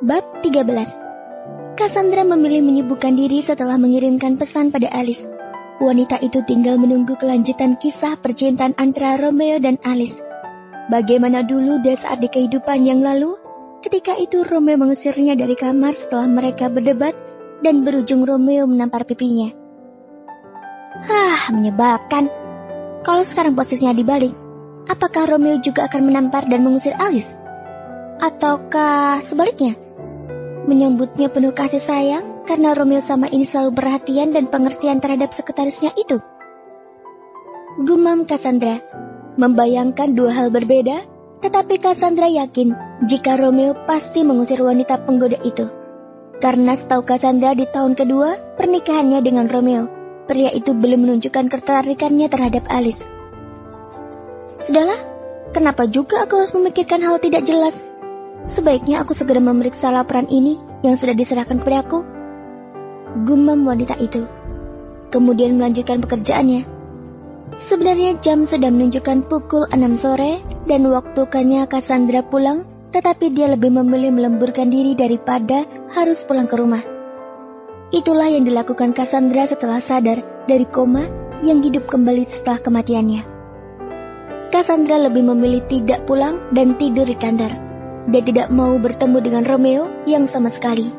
Bab 13. Cassandra memilih menyibukkan diri setelah mengirimkan pesan pada Alice. Wanita itu tinggal menunggu kelanjutan kisah percintaan antara Romeo dan Alice. Bagaimana dulu saat di kehidupan yang lalu, ketika itu Romeo mengusirnya dari kamar setelah mereka berdebat dan berujung Romeo menampar pipinya. Menyebalkan. Kalau sekarang posisinya dibalik, apakah Romeo juga akan menampar dan mengusir Alice? Ataukah sebaliknya? Menyambutnya penuh kasih sayang karena Romeo sama ini selalu perhatian dan pengertian terhadap sekretarisnya itu. Gumam Cassandra, membayangkan dua hal berbeda, tetapi Cassandra yakin jika Romeo pasti mengusir wanita penggoda itu. Karena setahu Cassandra di tahun kedua pernikahannya dengan Romeo, pria itu belum menunjukkan ketertarikannya terhadap Alice. Sudahlah, kenapa juga aku harus memikirkan hal tidak jelas? Sebaiknya aku segera memeriksa laporan ini yang sudah diserahkan kepadaku. Gumam wanita itu. Kemudian melanjutkan pekerjaannya. Sebenarnya jam sudah menunjukkan pukul 6 sore dan waktunya Cassandra pulang, tetapi dia lebih memilih melemburkan diri daripada harus pulang ke rumah. Itulah yang dilakukan Cassandra setelah sadar dari koma yang hidup kembali setelah kematiannya. Cassandra lebih memilih tidak pulang dan tidur di kantor. Dia tidak mau bertemu dengan Romeo yang sama sekali.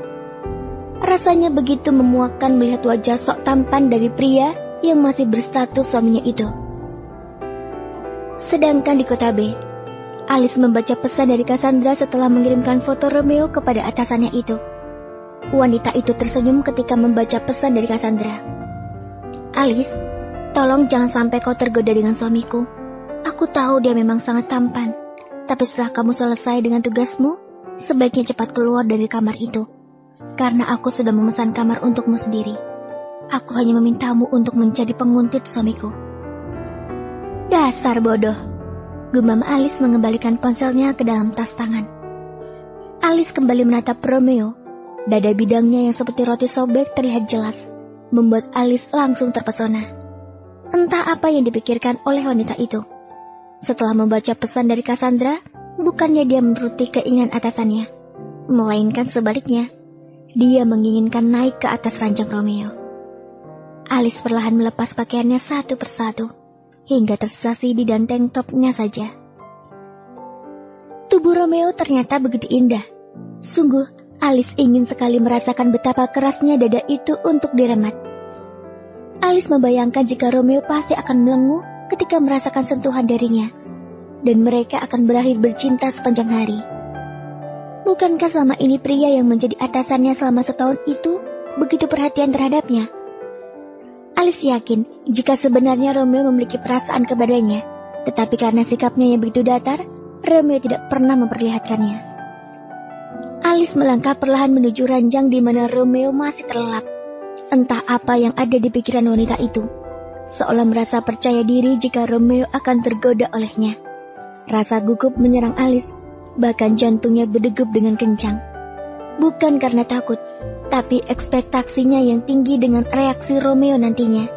Rasanya begitu memuakkan melihat wajah sok tampan dari pria yang masih berstatus suaminya itu. Sedangkan di kota B, Alice membaca pesan dari Cassandra setelah mengirimkan foto Romeo kepada atasannya itu. Wanita itu tersenyum ketika membaca pesan dari Cassandra. Alice, tolong jangan sampai kau tergoda dengan suamiku. Aku tahu dia memang sangat tampan. Tapi setelah kamu selesai dengan tugasmu, sebaiknya cepat keluar dari kamar itu. Karena aku sudah memesan kamar untukmu sendiri. Aku hanya memintamu untuk menjadi penguntit suamiku. Dasar bodoh, gumam Alice mengembalikan ponselnya ke dalam tas tangan. Alice kembali menatap Romeo. Dada bidangnya yang seperti roti sobek terlihat jelas, membuat Alice langsung terpesona. Entah apa yang dipikirkan oleh wanita itu. Setelah membaca pesan dari Cassandra, bukannya dia menuruti keinginan atasannya, melainkan sebaliknya, dia menginginkan naik ke atas ranjang Romeo. Alice perlahan melepas pakaiannya satu persatu, hingga tersisa CD dan tank topnya saja. Tubuh Romeo ternyata begitu indah. Sungguh, Alice ingin sekali merasakan betapa kerasnya dada itu untuk diremat. Alice membayangkan jika Romeo pasti akan melenguh ketika merasakan sentuhan darinya, dan mereka akan berakhir bercinta sepanjang hari. Bukankah selama ini pria yang menjadi atasannya selama setahun itu begitu perhatian terhadapnya? Alice yakin jika sebenarnya Romeo memiliki perasaan kepadanya, tetapi karena sikapnya yang begitu datar, Romeo tidak pernah memperlihatkannya. Alice melangkah perlahan menuju ranjang di mana Romeo masih terlelap. Entah apa yang ada di pikiran wanita itu. Seolah merasa percaya diri jika Romeo akan tergoda olehnya. Rasa gugup menyerang Alice, bahkan jantungnya berdegup dengan kencang. Bukan karena takut, tapi ekspektasinya yang tinggi dengan reaksi Romeo nantinya.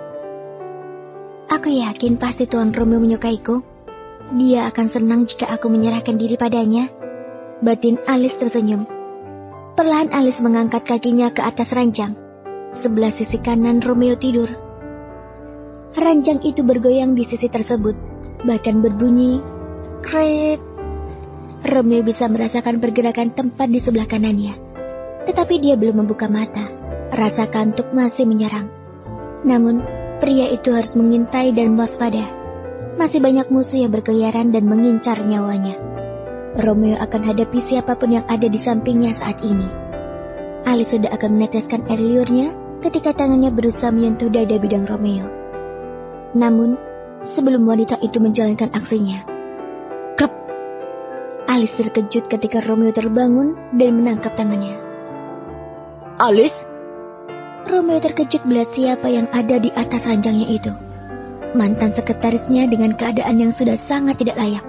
Aku yakin pasti Tuan Romeo menyukaiku. Dia akan senang jika aku menyerahkan diri padanya. Batin Alice tersenyum. Perlahan Alice mengangkat kakinya ke atas ranjang. Sebelah sisi kanan Romeo tidur. Ranjang itu bergoyang di sisi tersebut, bahkan berbunyi krek. Romeo bisa merasakan pergerakan tempat di sebelah kanannya, tetapi dia belum membuka mata. Rasa kantuk masih menyerang. Namun, pria itu harus mengintai dan waspada. Masih banyak musuh yang berkeliaran dan mengincar nyawanya. Romeo akan hadapi siapapun yang ada di sampingnya saat ini. Alice sudah akan meneteskan air liurnya ketika tangannya berusaha menyentuh dada bidang Romeo. Namun, sebelum wanita itu menjalankan aksinya, klep! Alice terkejut ketika Romeo terbangun dan menangkap tangannya. Alice? Romeo terkejut melihat siapa yang ada di atas ranjangnya itu. Mantan sekretarisnya dengan keadaan yang sudah sangat tidak layak.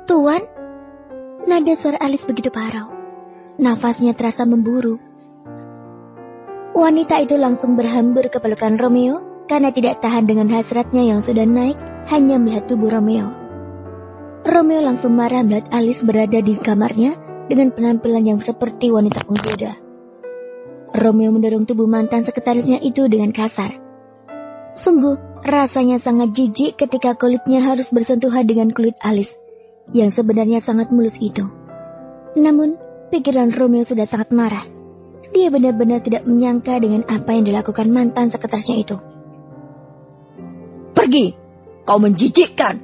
Tuan? Nada suara Alice begitu parau. Nafasnya terasa memburu. Wanita itu langsung berhambur ke pelukan Romeo, karena tidak tahan dengan hasratnya yang sudah naik hanya melihat tubuh Romeo. Romeo langsung marah melihat Alice berada di kamarnya dengan penampilan yang seperti wanita penggoda. Romeo mendorong tubuh mantan sekretarisnya itu dengan kasar. Sungguh, rasanya sangat jijik ketika kulitnya harus bersentuhan dengan kulit Alice, yang sebenarnya sangat mulus itu. Namun, pikiran Romeo sudah sangat marah. Dia benar-benar tidak menyangka dengan apa yang dilakukan mantan sekretarisnya itu. Pergi, kau menjijikkan.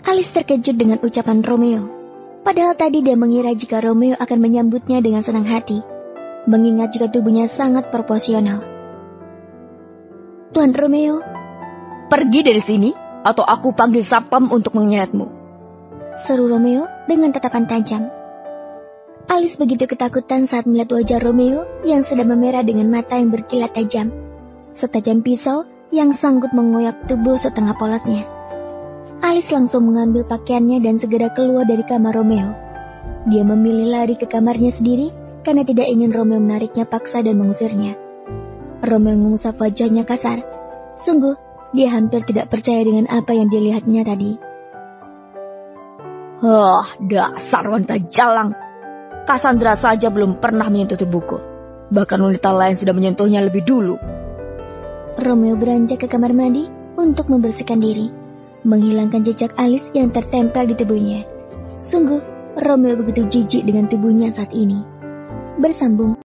Alice terkejut dengan ucapan Romeo. Padahal tadi dia mengira jika Romeo akan menyambutnya dengan senang hati, mengingat jika tubuhnya sangat proporsional. Tuan Romeo, pergi dari sini atau aku panggil sapam untuk menyeretmu, seru Romeo dengan tatapan tajam. Alice begitu ketakutan saat melihat wajah Romeo yang sedang memerah dengan mata yang berkilat tajam, setajam pisau yang sanggup mengoyak tubuh setengah polosnya. Alice langsung mengambil pakaiannya dan segera keluar dari kamar Romeo. Dia memilih lari ke kamarnya sendiri karena tidak ingin Romeo menariknya paksa dan mengusirnya. Romeo mengusap wajahnya kasar. Sungguh, dia hampir tidak percaya dengan apa yang dilihatnya tadi. Dasar wanita jalang. Cassandra saja belum pernah menyentuh tubuhku. Bahkan wanita lain sudah menyentuhnya lebih dulu. Romeo beranjak ke kamar mandi untuk membersihkan diri, menghilangkan jejak Alice yang tertempel di tubuhnya. Sungguh, Romeo begitu jijik dengan tubuhnya saat ini. Bersambung.